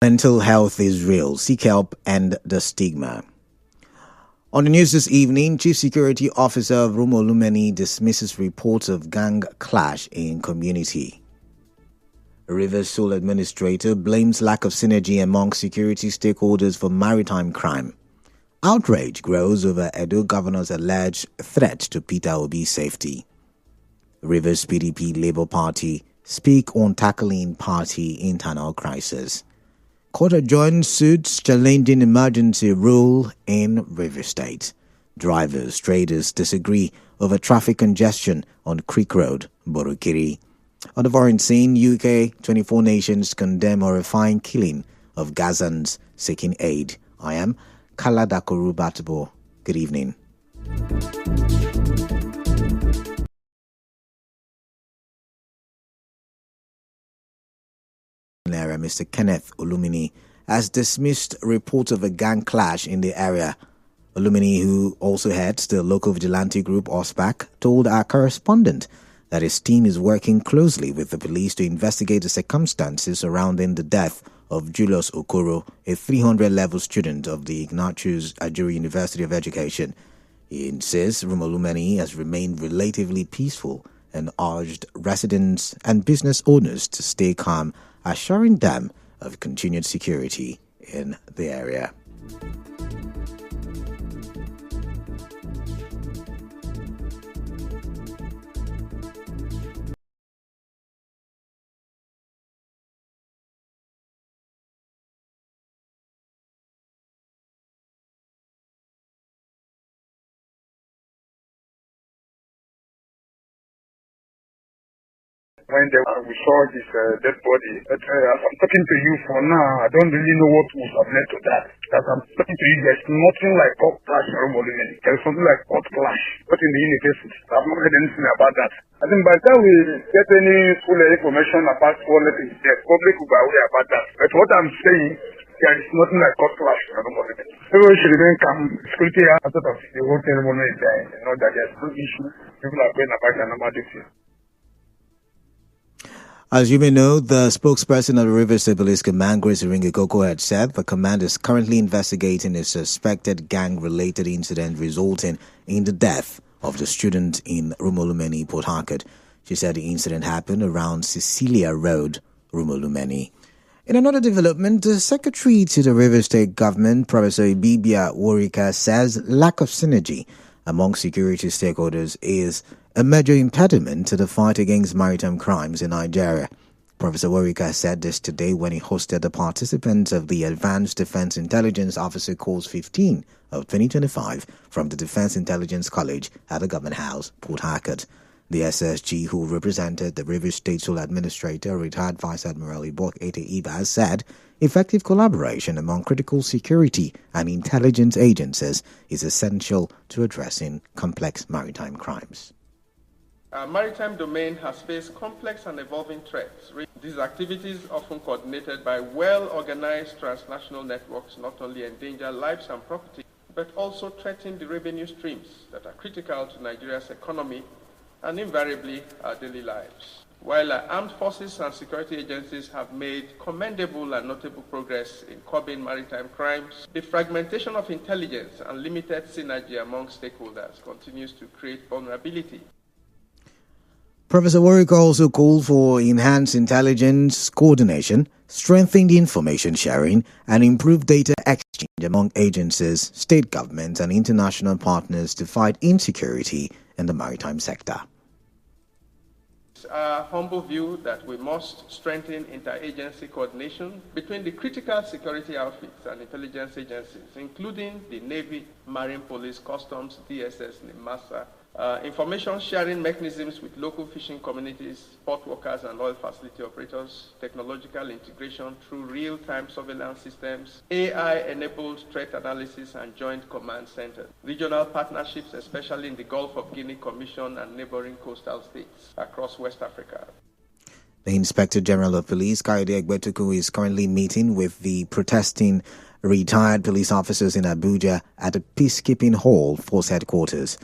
Mental health is real. Seek help and the stigma. On the news this evening, Chief Security Officer of Rumolumeni dismisses reports of gang clash in community. Rivers Sole Administrator blames lack of synergy among security stakeholders for maritime crime. Outrage grows over Edo Governor's alleged threat to Peter Obi's safety. Rivers PDP Labour Party speak on tackling party internal crisis. Court adjourns suits challenging emergency rule in Rivers State. Drivers, traders disagree over traffic congestion on Creek Road, Borokiri. On the foreign scene, UK, 24 nations condemn horrifying killing of Gazans seeking aid. I am Kala Dakoru Batabo. Good evening. Mr. Kenneth Olumini has dismissed reports of a gang clash in the area. Olumini, who also heads the local vigilante group OSPAC, told our correspondent that his team is working closely with the police to investigate the circumstances surrounding the death of Julius Okoro, a 300-level student of the Ignatius Ajuri University of Education. He insists Rumolumeni has remained relatively peaceful and urged residents and business owners to stay calm, assuring them of continued security in the area. When we saw this dead body, but as I'm talking to you for now, I don't really know what would have led to that. As I'm talking to you, there's nothing like hot clash in Rumolumeni. There's something like hot clash, but in the university. I've not heard anything about that. I think by the time we get any full information about what is there, public will be aware about that. But what I'm saying, there is nothing like hot clash in Rumolumeni. Everyone should remain calm. Security out of the whole ceremony is there. You know that there's no issue. People are going about their normal duty. As you may know, the spokesperson of the Rivers State Police Command, Grace Iringikoko, had said the command is currently investigating a suspected gang-related incident resulting in the death of the student in Rumolumeni, Port Harcourt. She said the incident happened around Cecilia Road, Rumolumeni. In another development, the Secretary to the Rivers State Government, Professor Ibibia Worika, says lack of synergy among security stakeholders is a major impediment to the fight against maritime crimes in Nigeria. Professor Worika said this today when he hosted the participants of the Advanced Defense Intelligence Officer Course 15 of 2025 from the Defense Intelligence College at the Government House, Port Harcourt. The SSG, who represented the Rivers State Sole Administrator, retired Vice Admiral Ibok Ete Ibas, said effective collaboration among critical security and intelligence agencies is essential to addressing complex maritime crimes. Our maritime domain has faced complex and evolving threats. These activities, often coordinated by well-organized transnational networks, not only endanger lives and property, but also threaten the revenue streams that are critical to Nigeria's economy and invariably our daily lives. While our armed forces and security agencies have made commendable and notable progress in curbing maritime crimes, the fragmentation of intelligence and limited synergy among stakeholders continues to create vulnerability. Professor Worika also called for enhanced intelligence coordination, strengthened information sharing, and improved data exchange among agencies, state governments, and international partners to fight insecurity in the maritime sector. It's our humble view that we must strengthen interagency coordination between the critical security outfits and intelligence agencies, including the Navy, Marine Police, Customs, DSS, NIMASA, information sharing mechanisms with local fishing communities, port workers and oil facility operators, technological integration through real-time surveillance systems, AI-enabled threat analysis and joint command centers, regional partnerships, especially in the Gulf of Guinea Commission and neighboring coastal states across West Africa. The Inspector General of Police, Kayode Egbetuku, is currently meeting with the protesting retired police officers in Abuja at the Peacekeeping Hall Force Headquarters.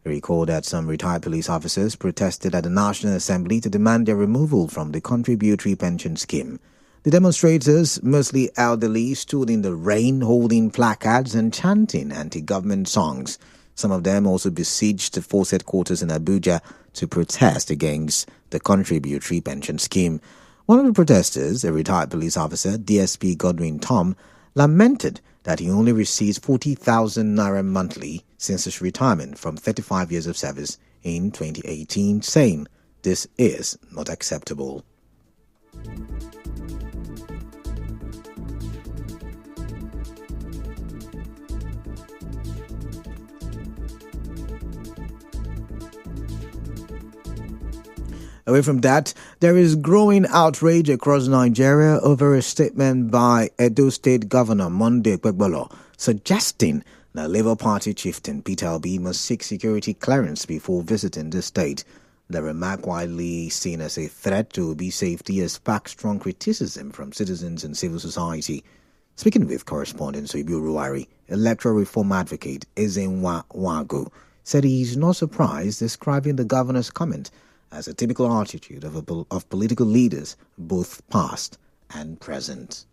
Recall that some retired police officers protested at the National Assembly to demand their removal from the contributory pension scheme. The demonstrators, mostly elderly, stood in the rain holding placards and chanting anti-government songs. Some of them also besieged the force headquarters in Abuja to protest against the contributory pension scheme. One of the protesters, a retired police officer, DSP Godwin Tom, lamented that he only receives 40,000 naira monthly since his retirement from 35 years of service in 2018, saying this is not acceptable. Away from that, there is growing outrage across Nigeria over a statement by Edo State Governor Monday Ekpegbolo suggesting that Labour Party chieftain Peter Obi must seek security clearance before visiting the state. The remark, widely seen as a threat to Obi's safety, has sparked strong criticism from citizens and civil society. Speaking with correspondent Soibu Ruwari, electoral reform advocate Ezenwa Wagu said he is not surprised, describing the governor's comment as a typical attitude of political leaders, both past and present.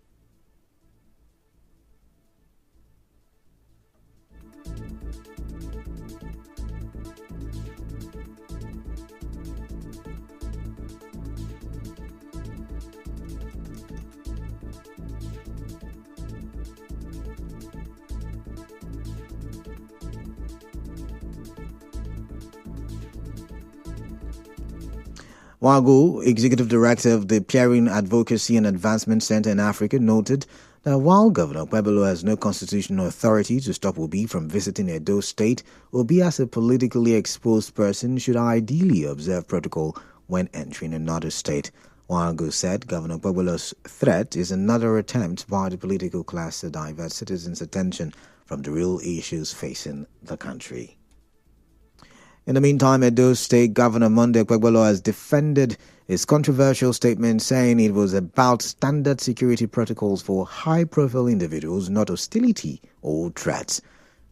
Wagu, Executive Director of the Peering Advocacy and Advancement Center in Africa, noted that while Governor Ekpegbolo has no constitutional authority to stop Obi from visiting Edo State, Obi as a politically exposed person should ideally observe protocol when entering another state. Wagu said Governor Ekpegbolo's threat is another attempt by the political class to divert citizens' attention from the real issues facing the country. In the meantime, Edo State Governor Monday Ekpegbolo has defended his controversial statement, saying it was about standard security protocols for high-profile individuals, not hostility or threats.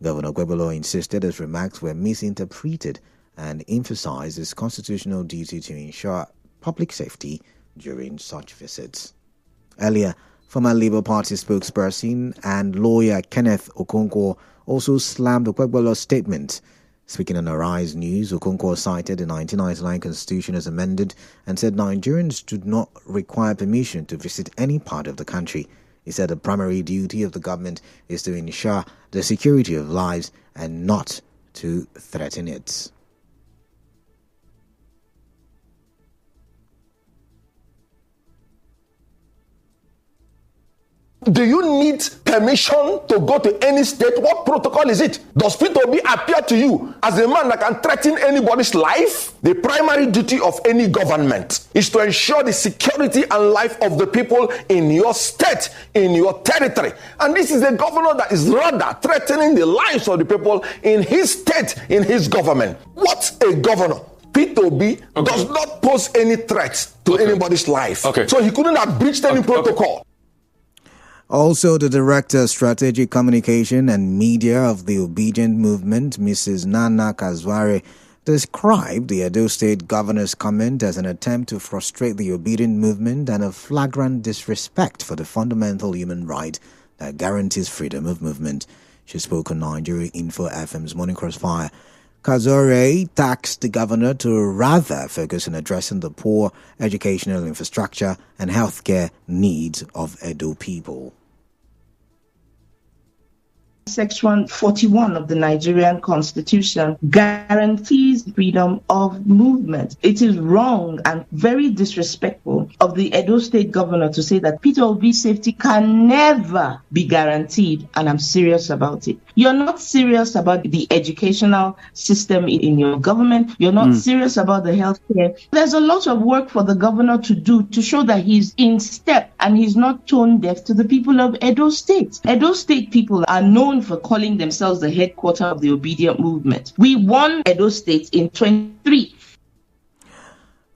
Governor Ekpegbolo insisted his remarks were misinterpreted and emphasized his constitutional duty to ensure public safety during such visits. Earlier, former Labour Party spokesperson and lawyer Kenneth Okonkwo also slammed Ekpegbolo's statement. Speaking on Arise News, Okonkwo cited the 1999 Constitution as amended and said Nigerians do not require permission to visit any part of the country. He said the primary duty of the government is to ensure the security of lives and not to threaten it. Do you need permission to go to any state? What protocol is it? Does Peter Obi appear to you as a man that can threaten anybody's life? The primary duty of any government is to ensure the security and life of the people in your state, in your territory. And this is a governor that is rather threatening the lives of the people in his state, in his government. What's a governor? Peter Obi does not pose any threats to anybody's life. So he couldn't have breached any protocol. Also, the Director of Strategic Communication and Media of the Obedient Movement, Mrs. Nana Kazware, described the Edo State Governor's comment as an attempt to frustrate the Obedient Movement and a flagrant disrespect for the fundamental human right that guarantees freedom of movement. She spoke on Nigeria Info FM's Morning Crossfire. Kazore tasked the governor to rather focus on addressing the poor educational infrastructure and healthcare needs of Edo people. Section 41 of the Nigerian Constitution guarantees freedom of movement. It is wrong and very disrespectful of the Edo State Governor to say that Peter Obi's safety can never be guaranteed, and I'm serious about it. You're not serious about the educational system in your government. You're not serious about the healthcare. There's a lot of work for the governor to do to show that he's in step and he's not tone deaf to the people of Edo State. Edo State people are known for calling themselves the headquarters of the Obedient Movement. We won Edo State in 23.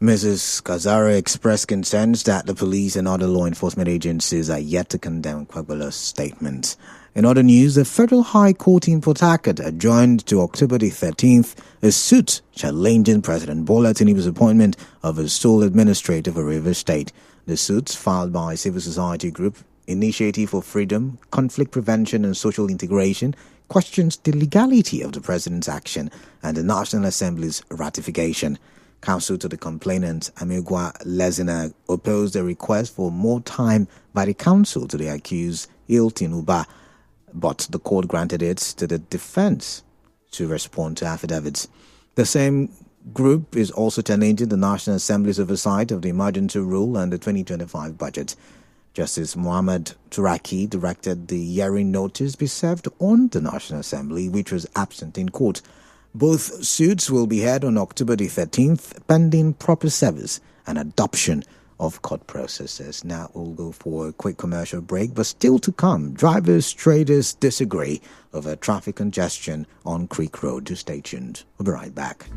Mrs. Kazara expressed concerns that the police and other law enforcement agencies are yet to condemn Ekpegbolo's statement. In other news, the Federal High Court in Port Harcourt adjourned to October the 13th a suit challenging President Bola Tinubu's appointment of a sole administrator for Rivers State. The The suits filed by civil society group Initiative for Freedom, Conflict Prevention and Social Integration questions the legality of the President's action and the National Assembly's ratification. Counsel to the complainant, Amegwa Lezina, opposed a request for more time by the counsel to the accused, Hilton Uba, but the court granted it to the defense to respond to affidavits. The same group is also challenging the National Assembly's oversight of the emergency rule and the 2025 budget. Justice Muhammad Turaki directed the hearing notice be served on the National Assembly, which was absent in court. Both suits will be heard on October the 13th, pending proper service and adoption of court processes. Now we'll go for a quick commercial break, but still to come, drivers, traders disagree over traffic congestion on Creek Road. Do stay tuned. We'll be right back.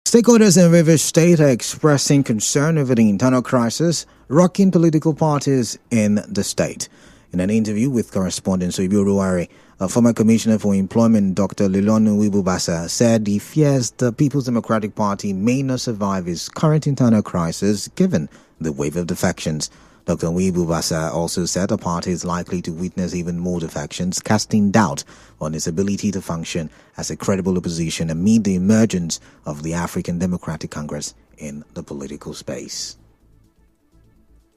Stakeholders in Rivers State are expressing concern over the internal crisis rocking political parties in the state. In an interview with correspondent Soibio Ruwari, a former commissioner for employment, Dr. Lilonu Wibubasa, said he fears the People's Democratic Party may not survive its current internal crisis given the wave of defections. Dr. Wibubasa also said the party is likely to witness even more defections, casting doubt on its ability to function as a credible opposition amid the emergence of the African Democratic Congress in the political space.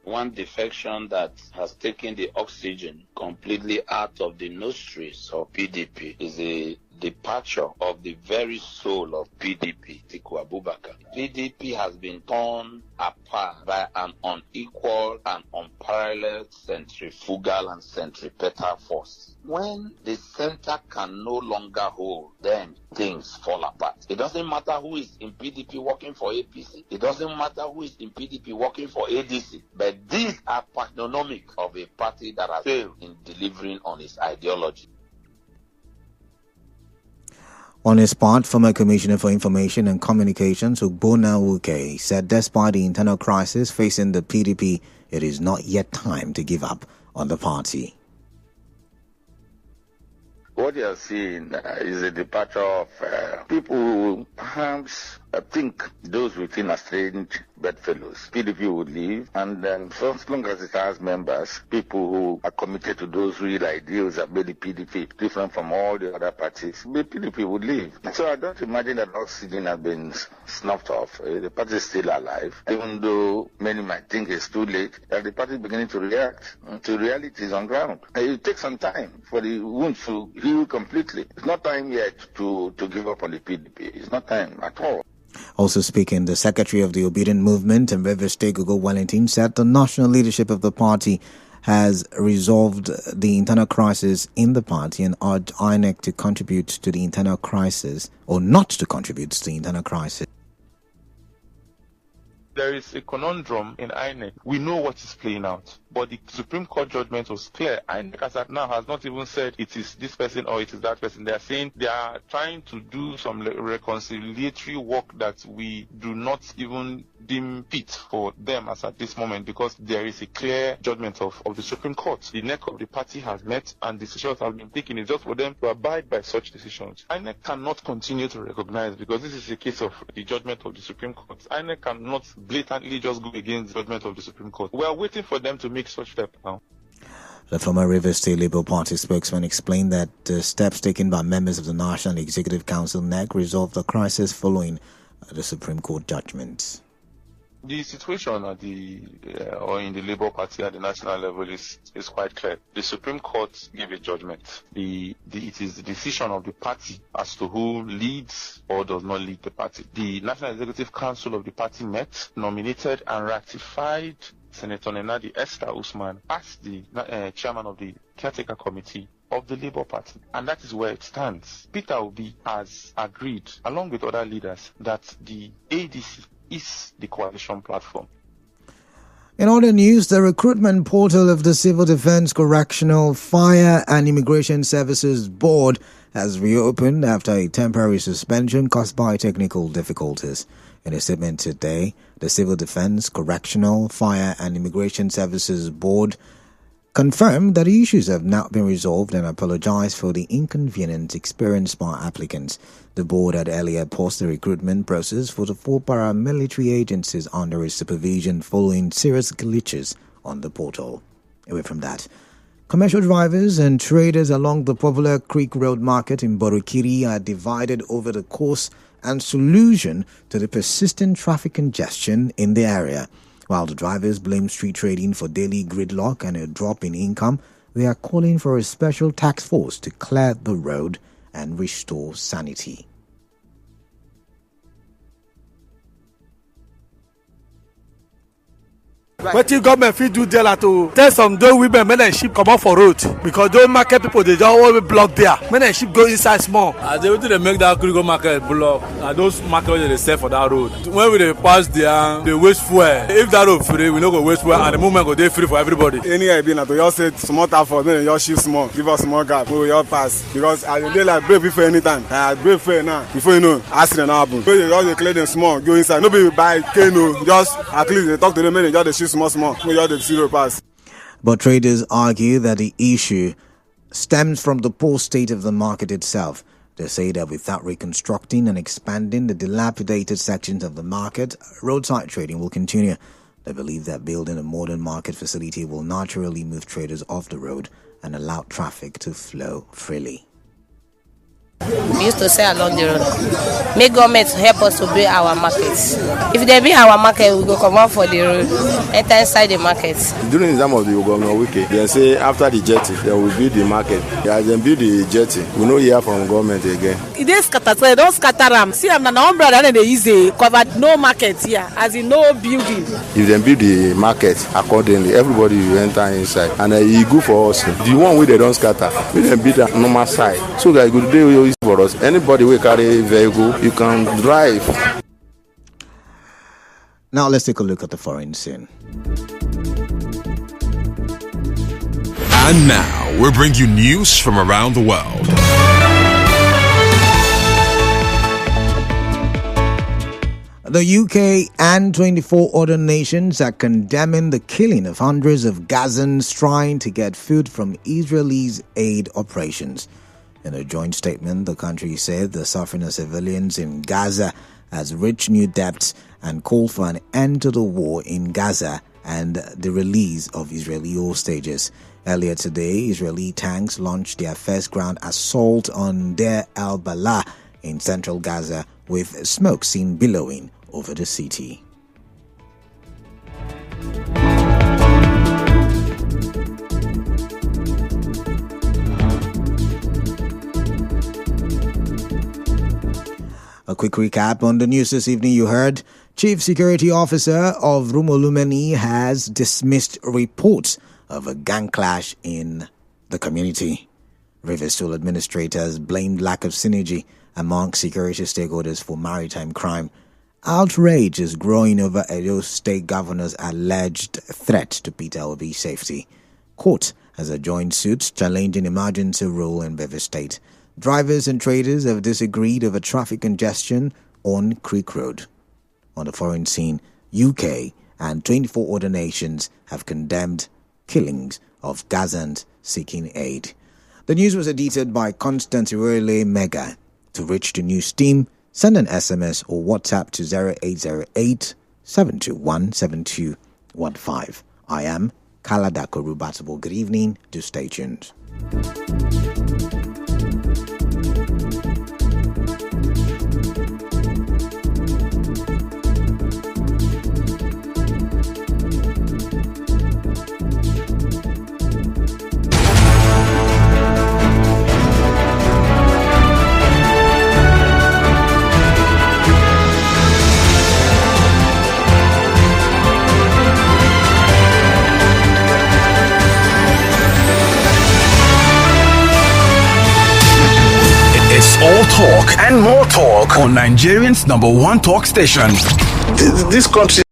One defection that has taken the oxygen completely out of the nostrils of PDP is the departure of the very soul of PDP, Atiku Abubakar. PDP has been torn apart by an unequal and unparalleled centrifugal and centripetal force. When the center can no longer hold, then things fall apart. It doesn't matter who is in PDP working for APC. It doesn't matter who is in PDP working for ADC. But these are patronymic of a party that has failed in delivering on its ideology. On his part, former Commissioner for Information and Communications, Ugbona Wuke, said despite the internal crisis facing the PDP, it is not yet time to give up on the party. What you are seeing is a departure of people who perhaps think those within a strange bedfellows. PDP would leave, and then for as long as it has members, people who are committed to those real ideals that made the PDP different from all the other parties, the PDP would leave. So I don't imagine that oxygen has been snuffed off. The party is still alive, even though many might think it's too late, that the party is beginning to react to realities on ground. It takes some time for the wounds to heal completely. It's not time yet to give up on the PDP. It's not time at all. Also speaking, the secretary of the Obedient Movement in Rivers State, Gogo Wellington, said the national leadership of the party has resolved the internal crisis in the party and urged INEC to contribute to the internal crisis, or not to contribute to the internal crisis. There is a conundrum in INEC. We know what is playing out, but the Supreme Court judgment was clear. INEC as at now has not even said it is this person or it is that person. They are saying they are trying to do some reconciliatory work that we do not even deem fit for them as at this moment, because there is a clear judgment of the Supreme Court. The neck of the party has met and decisions have been taken. It's just for them to abide by such decisions. INEC cannot continue to recognize, because this is a case of the judgment of the Supreme Court. INEC cannot blatantly just go against the judgment of the Supreme Court. We are waiting for them to make such steps now. The former Rivers State Labour Party spokesman explained that the steps taken by members of the National Executive Council NEC resolved the crisis following the Supreme Court judgment. The situation at or in the Labour Party at the national level is quite clear. The Supreme Court gave a judgment. It is the decision of the party as to who leads or does not lead the party. The National Executive Council of the party met, nominated and ratified Senator Nenadi Esther Usman as the chairman of the caretaker committee of the Labour Party. And that is where it stands. Peter Obi has agreed, along with other leaders, that the ADC is the coalition platform. In other news, the recruitment portal of the Civil Defense, Correctional, Fire and Immigration Services Board has reopened after a temporary suspension caused by technical difficulties. In a statement today, the Civil Defense, Correctional, Fire and Immigration Services Board confirmed that the issues have now been resolved and apologized for the inconvenience experienced by applicants. The board had earlier paused the recruitment process for the 4 paramilitary agencies under its supervision following serious glitches on the portal. Away from that, commercial drivers and traders along the popular Creek Road Market in Borokiri are divided over the course and solution to the persistent traffic congestion in the area. While the drivers blame street trading for daily gridlock and a drop in income, they are calling for a special task force to clear the road and restore sanity. Wetin government fit do there to tell some those women make dem ship comot for road, because those market people dey just always block there. Make dem ship go inside small. As they dey make that Kurigo market block, na those market wey dey sell for that road. When we dey pass there, dey waste fuel. If that road free, we no go waste fuel, and the movement go dey free for everybody. Anyhow e be na to just say small task force, make dem just shift small, give us small gap, we just pass. Because as e dey like break before anytime, break fair now, before you know, accident happen. So you just dey clear them small, go inside. No be by cane, just at least they talk to them, make dem just dey shift small, we just dey zero pass. But traders argue that the issue stems from the poor state of the market itself. They say that without reconstructing and expanding the dilapidated sections of the market, roadside trading will continue. They believe that building a modern market facility will naturally move traders off the road and allow traffic to flow freely. We used to sell along the road. Make government help us to build our markets. If they build our market, we go come out for the road, enter inside the market. During the time of the Governor Wike, they say after the jetty, they will build the market. As they build the jetty, we no hear from government again. It is scatter, so they don't scatter them. See, I'm na umbrella, then they use a covered no market here, as in no building. If they build the market accordingly, everybody will enter inside, and it good for us. The one where they don't scatter, we then build a normal side. So that good day for us. Anybody will carry vehicle, you can drive. Now let's take a look at the foreign scene. And now we bring you news from around the world. The UK and 24 other nations are condemning the killing of hundreds of Gazans trying to get food from Israel's aid operations. In a joint statement, the country said the suffering of civilians in Gaza has reached new depths and called for an end to the war in Gaza and the release of Israeli hostages. Earlier today, Israeli tanks launched their first ground assault on Deir al-Balah in central Gaza, with smoke seen billowing over the city. A quick recap on the news this evening. You heard Chief Security Officer of Rumolumeni has dismissed reports of a gang clash in the community. Rivers Toll administrators blamed lack of synergy among security stakeholders for maritime crime. Outrage is growing over Edo State Governor's alleged threat to Peter Obi's safety. Court has adjourned suits challenging emergency rule in Rivers State. Drivers and traders have disagreed over traffic congestion on Creek Road. On the foreign scene, UK and 24 other nations have condemned killings of Gazans seeking aid. The news was edited by Constance Irele Mega. To reach the news team, send an SMS or WhatsApp to 0808 721 7215. I am Kaladako Rubatable. Good evening. Do stay tuned. All talk and more talk on Nigerians' #1 talk station. This country